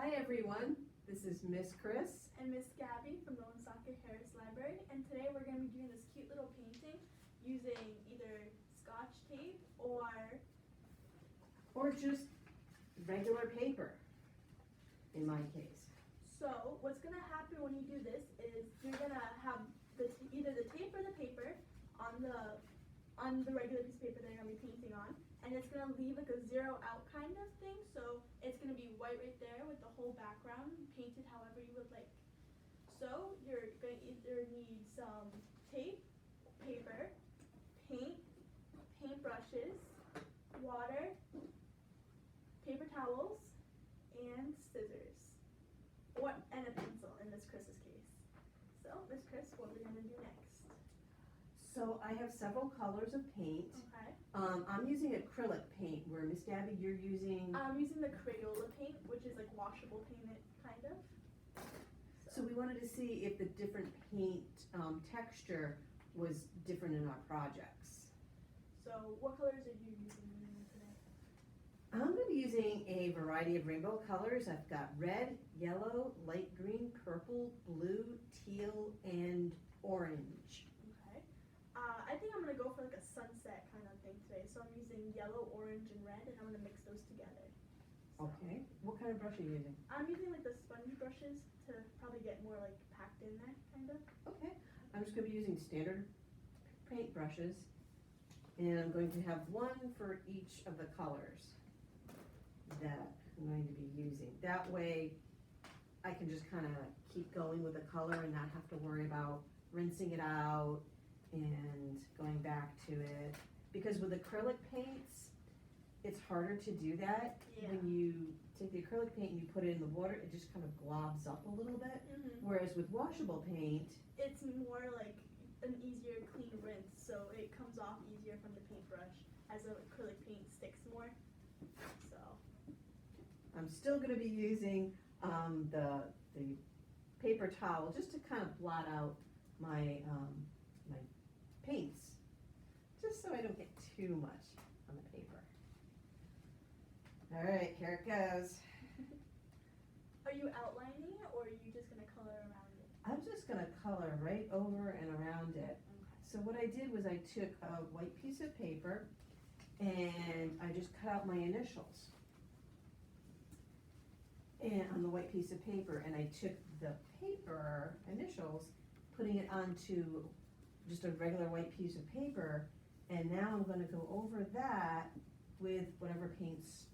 Hi everyone, this is Miss Chris. And Miss Gabby from the Woonsocket Harris Library, and today we're going to be doing this cute little painting using either Scotch tape or Just regular paper, in my case. so what's going to happen when you do this is you're going to have either the tape or the paper on the regular piece of paper that you're going to be painting on, and it's going to leave like a zero out kind of thing, so it's going to be white right there with the whole background painted however you would like. So you're going to either need some tape, paper, paint, paintbrushes, water, paper towels, and scissors. And a pencil in Miss Chris's case. So, Miss Chris, what are we going to do next? So I have several colors of paint. Okay. I'm using acrylic paint, where Miss Gabby, you're using... I'm using the Crayola paint, which is like washable paint, kind of. So we wanted to see if the different paint texture was different in our projects. So, what colors are you using today? I'm going to be using a variety of rainbow colors. I've got red, yellow, light green, purple, blue, teal, and orange. Okay. I think I'm going to go for like a sunset kind of thing today. So I'm using yellow, orange, and red, and I'm going to mix those together. So Okay. What kind of brush are you using? I'm using like the sponge brushes to probably get more like packed in there, kind of. Okay. I'm just going to be using standard paint brushes, and I'm going to have one for each of the colors that I'm going to be using. That way I can just kind of keep going with the color and not have to worry about rinsing it out and going back to it. Because with acrylic paints, it's harder to do that. Yeah. When you take the acrylic paint and you put it in the water, it just kind of globs up a little bit. Whereas with washable paint, It's more like an easier clean rinse, so it comes off easier from the paintbrush as the acrylic paint sticks more. So I'm still going to be using the paper towel just to kind of blot out my my paints, just so I don't get too much on the paper. All right, here it goes. are you outlining it, or are you just gonna color around it? I'm just going to color right over and around it. Okay. So what I did was I took a white piece of paper and I just cut out my initials and on the white piece of paper, and I took the paper initials, putting it onto just a regular white piece of paper, and now I'm going to go over that with whatever paints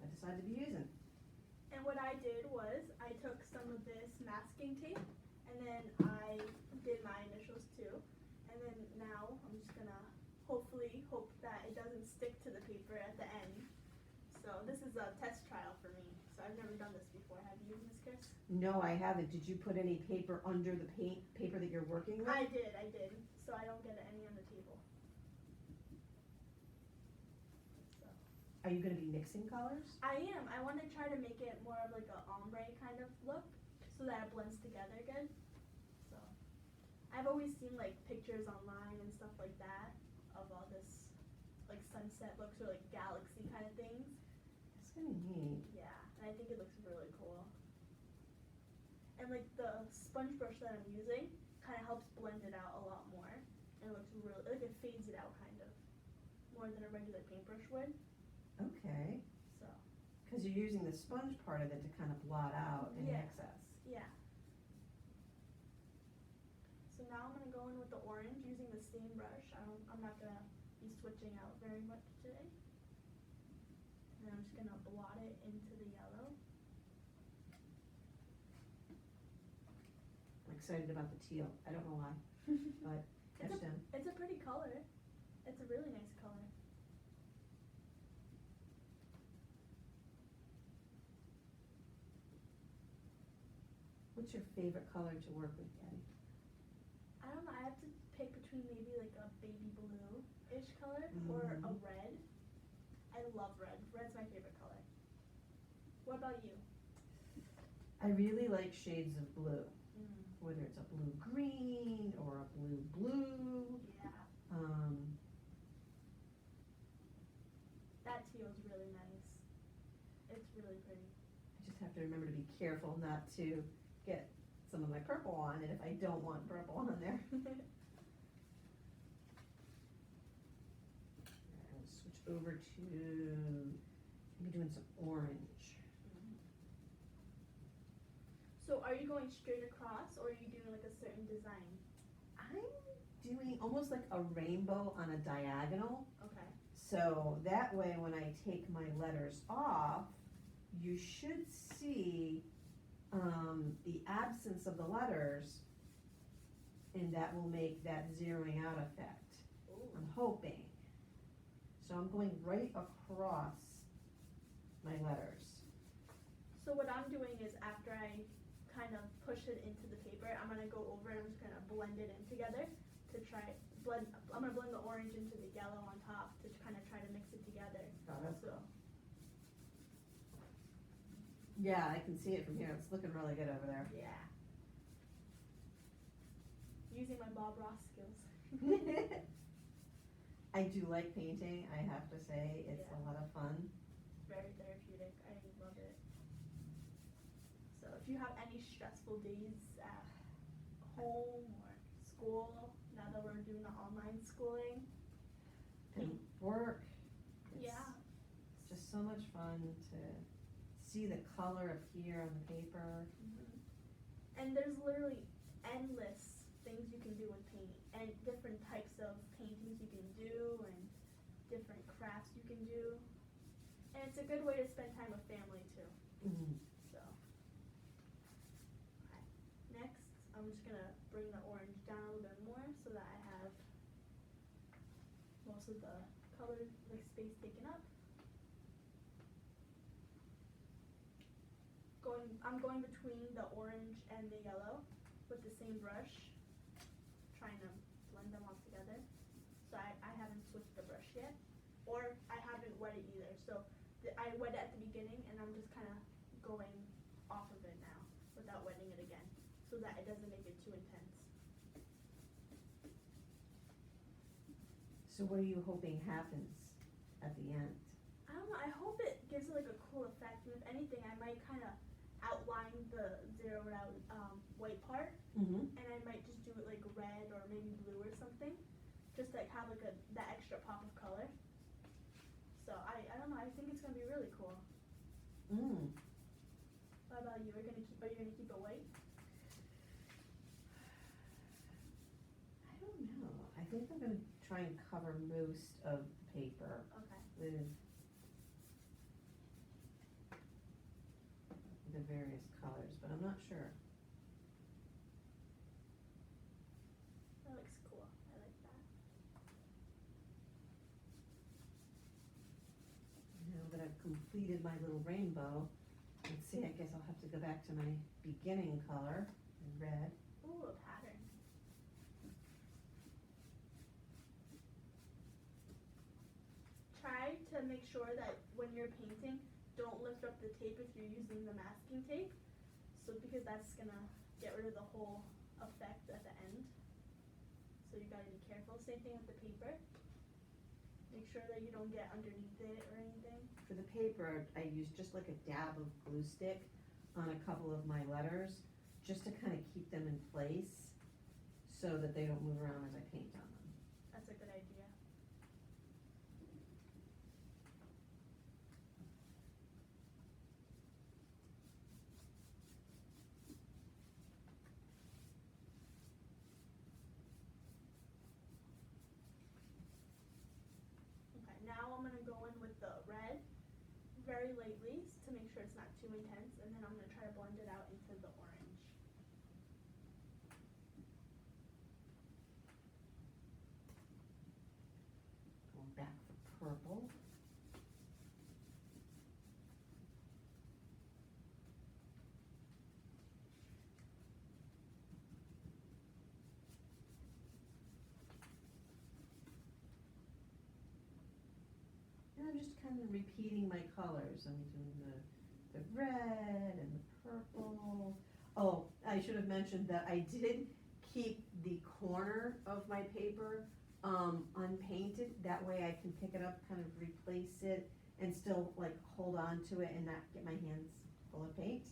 I decide to be using. And what I did was I took some of this masking tape, and then I did my initials too. And then now I'm just gonna hopefully hope that it doesn't stick to the paper at the end. So this is a test trial for me. So I've never done this before. Have you, Miss Chris? No, I haven't. Did you put any paper under the paper that you're working with? I did. So I don't get any on the table. So Are you going to be mixing colors? I am. I want to try to make it more of like a ombre kind of look, so that it blends together good. So I've always seen like pictures online and stuff like that of all this like sunset looks or like galaxy kind of things. It's kind of neat. Yeah, and I think it looks really cool. And like the sponge brush that I'm using kind of helps blend it out a lot more. And it looks really, like it fades it out kind of, more than a regular paintbrush would. Okay. So, Because you're using the sponge part of it to kind of blot out any Yeah. excess. yeah. So now I'm gonna go in with the orange using the same brush. I'm not gonna be switching out very much today. And I'm just gonna blot it into the yellow. I'm excited about the teal. I don't know why, but It's catch them. It's a pretty color. It's a really nice color. What's your favorite color to work with, Gabby? I don't know, I have to pick between maybe like a baby blue-ish color or a Mhm. red. I love red. Red's my favorite color. What about you? I really like shades of blue, Mm, whether it's a blue green or a blue blue. yeah. That teal's really nice. It's really pretty. I just have to remember to be careful not to get some of my purple on it if I don't want purple on there. I'll switch over to maybe doing some orange. So are you going straight across, or are you doing like a certain design? I'm doing almost like a rainbow on a diagonal. Okay. So that way, when I take my letters off, you should see the absence of the letters, and that will make that zeroing out effect. Ooh. I'm hoping. So I'm going right across my letters. So what I'm doing is after I kind of push it into the paper, I'm gonna go over and I'm just gonna blend it in together to try blend. I'm gonna blend the orange into the yellow on top to kind of try to mix it together. Oh, that's So Yeah, I can see it from here. It's looking really good over there. yeah, using my Bob Ross skills. I do like painting, I have to say. It's a lot of fun. Very therapeutic. I love it. So if you have any stressful days at home or school, now that we're doing the online schooling, And work. It's yeah, just so much fun to see the color appear on the paper. and there's literally endless things you can do with paint, and different types of paintings you can do, and different crafts you can do, and it's a good way to spend time with family too. So, okay. Next, I'm just gonna bring the orange down a little bit more so that I have most of the color, like space taken up. I'm going between the orange and the yellow with the same brush, trying to blend them all together. So I haven't switched the brush yet, or I haven't wet it either. So I wet it at the beginning, and I'm just kind of going off of it now without wetting it again, so that it doesn't make it too intense. So what are you hoping happens at the end? I don't know, I hope it gives it like a cool effect, and if anything, I might kind of outline the zeroed out white part, Mm-hmm. and I might just do it like red or maybe blue or something, just like have like that extra pop of color. So I don't know, I think it's gonna be really cool. What about you? Are you gonna keep it white? I don't know. I think I'm gonna try and cover most of the paper Okay. with the various colors, but I'm not sure. That looks cool. I like that. Now that I've completed my little rainbow, let's see, I guess I'll have to go back to my beginning color, red. Ooh, a pattern. Try to make sure that when you're painting, don't lift up the tape if you're using the masking tape. So because that's gonna get rid of the whole effect at the end. So you gotta be careful. Same thing with the paper. Make sure that you don't get underneath it or anything. For the paper, I use just like a dab of glue stick on a couple of my letters, just to kind of keep them in place so that they don't move around as I paint on them. That's a good idea. Okay, now I'm gonna go in with the red very lightly to make sure it's not too intense, and then I'm gonna try to blend it out into the orange. Going back for purple. And I'm just kind of repeating my colors. I'm doing the red and the purple. Oh, I should have mentioned that I did keep the corner of my paper unpainted. That way I can pick it up, kind of replace it, and still like hold on to it and not get my hands full of paint.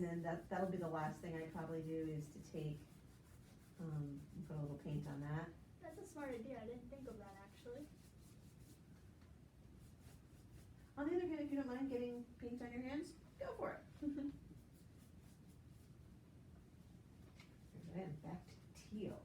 and then that'll be the last thing I probably do is to take, put a little paint on that. That's a smart idea. I didn't think of that actually. On the other hand, if you don't mind getting paint on your hands, go for it. And back to teal.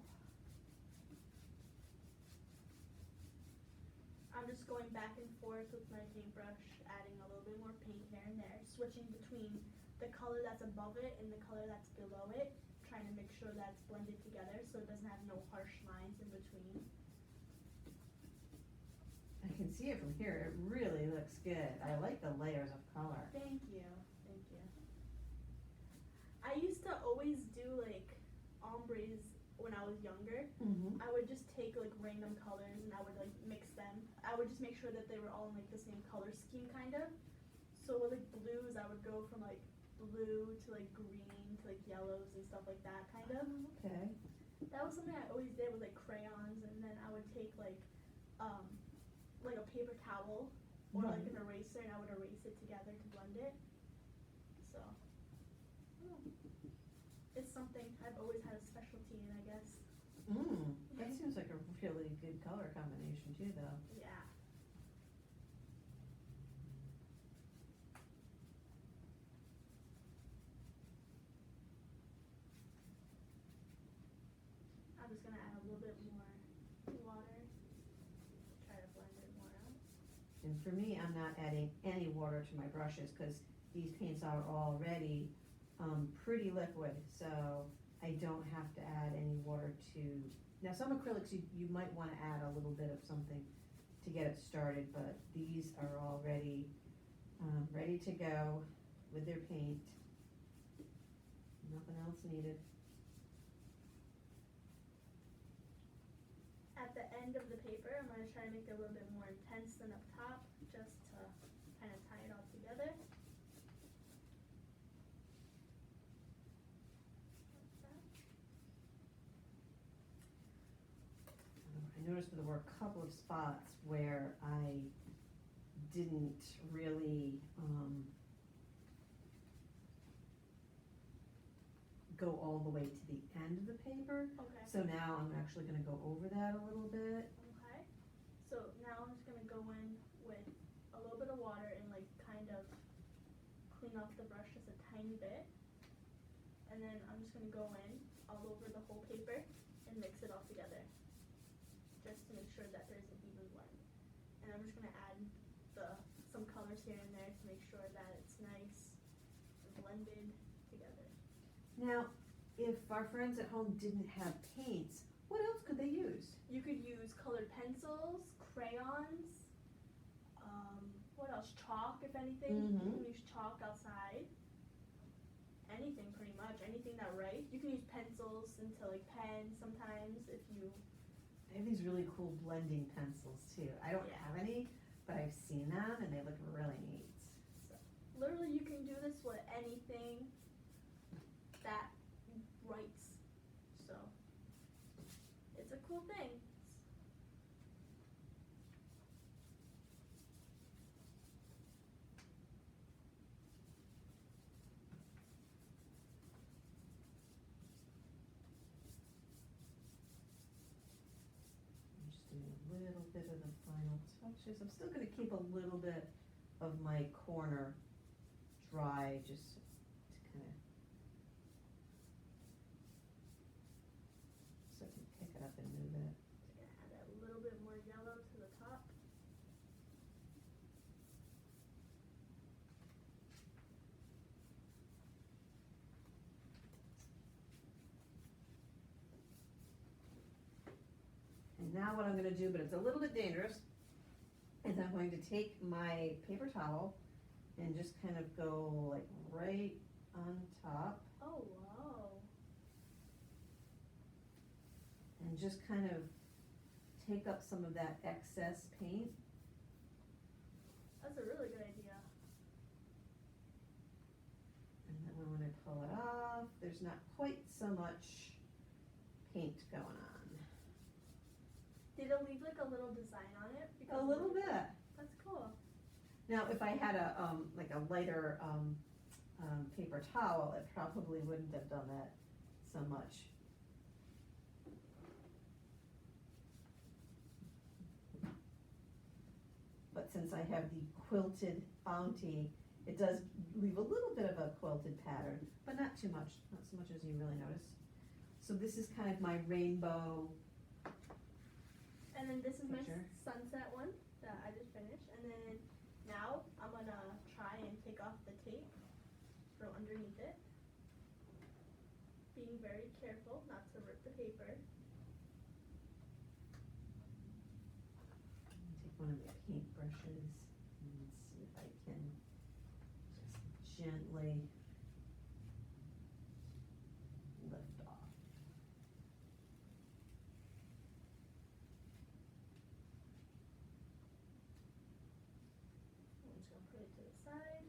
I'm just going back and forth with my paintbrush, adding a little bit more paint here and there, switching between the color that's above it and the color that's below it, trying to make sure that's blended together so it doesn't have no harsh lines in between. I can see it from here, it really looks good. I like the layers of color. Thank you, thank you. I used to always do like ombres when I was younger. Mm-hmm. I would just take like random colors and I would like mix them. I would just make sure that they were all in like the same color scheme kind of. So with like blues, I would go from like blue to like green to like yellows and stuff like that kind of. Okay. That was something I always did with like crayons, and then I would take like a paper towel or like an eraser and I would erase it together to blend it. So it's something I've always had a specialty in, I guess. That seems like a really good color combination too, though. Yeah. I'm just gonna add a little bit more water, try to blend it more out. And for me, I'm not adding any water to my brushes because these paints are already pretty liquid, so I don't have to add any water to. Now, some acrylics you might want to add a little bit of something to get it started, but these are already ready to go with their paint. Nothing else needed. At the end of the paper, I'm going to try to make it a little bit more intense than up top, just to kind of tie it all together. I noticed there were a couple of spots where I didn't really go all the way to the end of the paper. Okay. So now I'm actually gonna go over that a little bit. Okay. So now I'm just going to go in with a little bit of water and like kind of clean off the brush just a tiny bit. And then I'm just going to go in all over the whole paper and mix it all together, just to make sure that there's an even blend. And I'm just going to add some colors here and there to make sure that it's nice and blended together. Now, if our friends at home didn't have paints, what else could they use? You could use colored pencils, crayons, what else? Chalk, if anything. You can use chalk outside. Anything, pretty much. Anything that writes. You can use pencils into like pens sometimes if you. They have these really cool blending pencils too. I don't have any, but I've seen them and they look really neat. So, literally, you can do this with anything that writes. So, it's a cool thing. I'm just doing a little bit of the final touches. I'm still gonna keep a little bit of my corner dry, just to kind of, so I can pick it up and move it. Just gonna add a little bit more yellow to the top. And now what I'm gonna do, but it's a little bit dangerous, is I'm going to take my paper towel and just kind of go like right on top Oh, wow. and just kind of take up some of that excess paint. That's a really good idea. And then when I pull it off, there's not quite so much paint going on. Did it leave like a little design on it? A little bit. That's cool. Now, if I had a, like a lighter, paper towel, it probably wouldn't have done that so much. But since I have the quilted bounty, it does leave a little bit of a quilted pattern, but not too much, not so much as you really notice. So this is kind of my rainbow And then this is my picture. sunset one that I just finished. And then now I'm gonna try and take off the tape from underneath it. Being very careful not to rip the paper. Take one of the paintbrushes and see if I can just gently lift off. I'm just gonna put it to the side.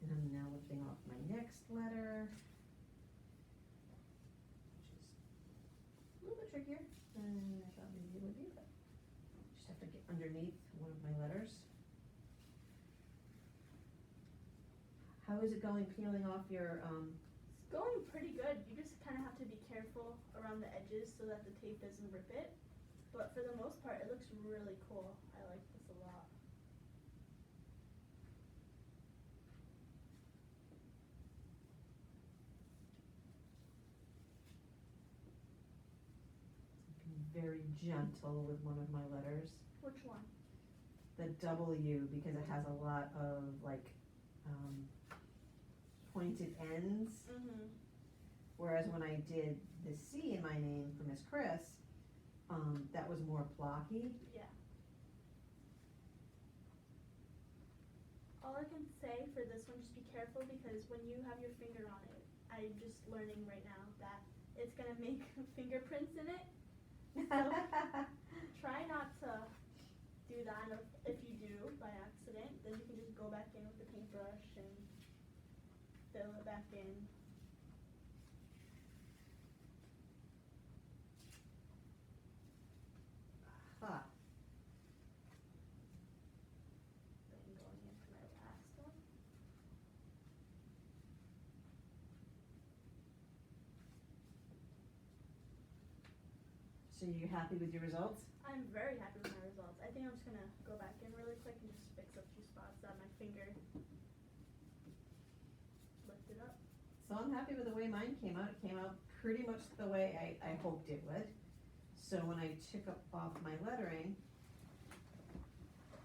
And I'm now lifting off my next letter, which is a little bit trickier than I thought maybe it would be, but just have to get underneath one of my letters. How is it going peeling off your, It's going pretty good. You just kind of have to be careful around the edges so that the tape doesn't rip it. But for the most part, it looks really cool. I like this a lot. very gentle with one of my letters? Which one? The W, because it has a lot of like, pointed ends. Mm-hmm. Whereas when I did the C in my name for Miss Chris, that was more blocky. Yeah. All I can say for this one, just be careful because when you have your finger on it, I'm just learning right now that it's gonna make fingerprints in it. Try not to do that. And if you do by accident, then you can just go back in with the paintbrush and fill it back in. Aha. Then going into my last one. So you're happy with your results? I'm very happy with my results. I think I'm just gonna go back in really quick and just fix a few spots that my finger lifted up. So I'm happy with the way mine came out. It came out pretty much the way I hoped it would. So when I took off my lettering,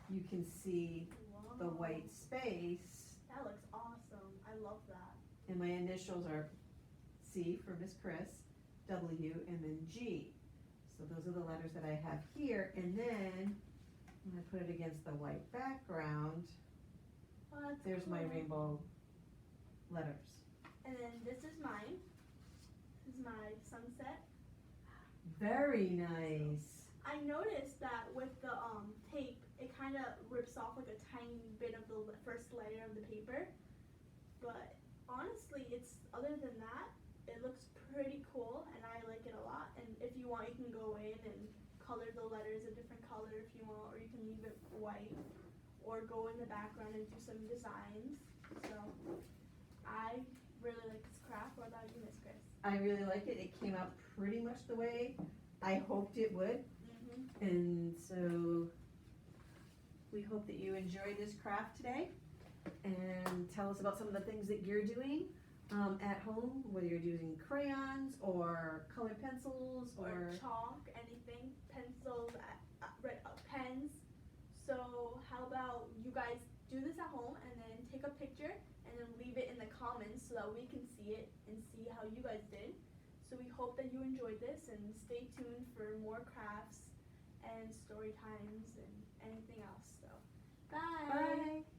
you can see Wow. the white space, That looks awesome. I love that. and my initials are C for Miss Chris, W, and then G. So those are the letters that I have here, and then when I put it against the white background, Oh, that's there's my cool. rainbow letters. And then this is mine. This is my sunset. Very nice. I noticed that with the tape, it kind of rips off like a tiny bit of the first layer of the paper. But honestly, it's other than that, it looks pretty cool, and I like it a lot. And if you want, you can go in and color the letters a different color if you want, or you can leave it white, or go in the background and do some designs. So I really like this craft. What about you, Miss Chris? I really like it. It came out pretty much the way I hoped it would. Mm-hmm. And so we hope that you enjoyed this craft today, and tell us about some of the things that you're doing at home, whether you're using crayons or colored pencils Or chalk, anything, pencils, pens. So how about you guys do this at home and then take a picture and then leave it in the comments so that we can see it and see how you guys did. So we hope that you enjoyed this, and stay tuned for more crafts and story times and anything else. So bye. Bye.